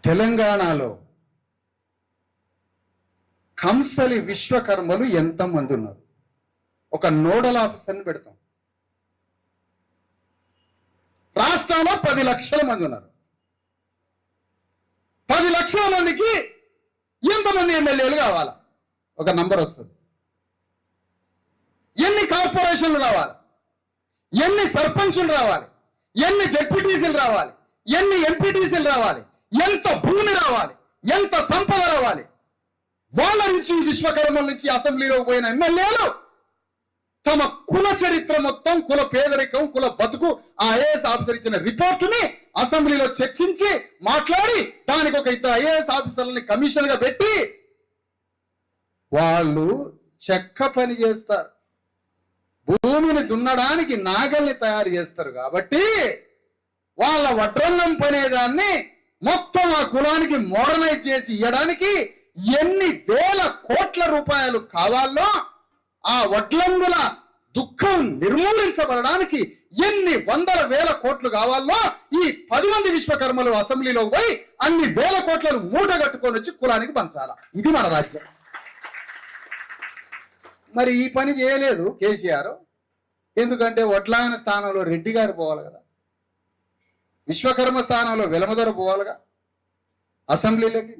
తెలంగాణలో కంసలి విశ్వకర్మలు ఎంతమంది ఉన్నారు? ఒక నోడల్ ఆఫీసర్ని పెడతాం. రాష్ట్రంలో 10 లక్షల మంది ఉన్నారు. 10 లక్షల మందికి ఎంతమంది ఎమ్మెల్యేలు కావాలా? ఒక నంబర్ వస్తుంది. ఎన్ని కార్పొరేషన్లు రావాలి? ఎన్ని సర్పంచులు రావాలి? ఎన్ని జెడ్పీటీసీలు రావాలి? ఎన్ని ఎంపీటీసీలు రావాలి? ఎంత భూమి రావాలి? ఎంత సంపద రావాలి? వాళ్ళ నుంచి విశ్వకర్మల నుంచి అసెంబ్లీలోకి పోయిన ఎమ్మెల్యేలు తమ కుల చరిత్ర మొత్తం, కుల పేదరికం, కుల బతుకు ఆ ఐఏఎస్ ఆఫీసర్ ఇచ్చిన రిపోర్టుని అసెంబ్లీలో చర్చించి మాట్లాడి దానికి ఒక ఇద్దరు ఐఏఎస్ ఆఫీసర్లని కమిషన్ గా పెట్టి వాళ్ళు చెక్క పని చేస్తారు. భూమిని దున్నడానికి నాగల్ని తయారు చేస్తారు. కాబట్టి వాళ్ళ వడ్రన్నం పనేదాన్ని మొత్తం ఆ కులానికి మోడర్నైజ్ చేసి ఇవ్వడానికి ఎన్ని వేల కోట్ల రూపాయలు కావాలో, ఆ వడ్లంగుల దుఃఖం నిర్మూలించబడడానికి ఎన్ని వందల వేల కోట్లు కావాలో ఈ 10 మంది విశ్వకర్మలు అసెంబ్లీలో పోయి అన్ని వేల కోట్లను మూట కట్టుకొని వచ్చి కులానికి పంచాల. ఇది మన రాజ్యం. మరి ఈ పని చేయలేదు కేసీఆర్. ఎందుకంటే వడ్లాయన స్థానంలో రెడ్డి గారు పోవాలి కదా, విశ్వకర్మ స్థానంలో వెలమదొర పోవాలిగా అసెంబ్లీలోకి.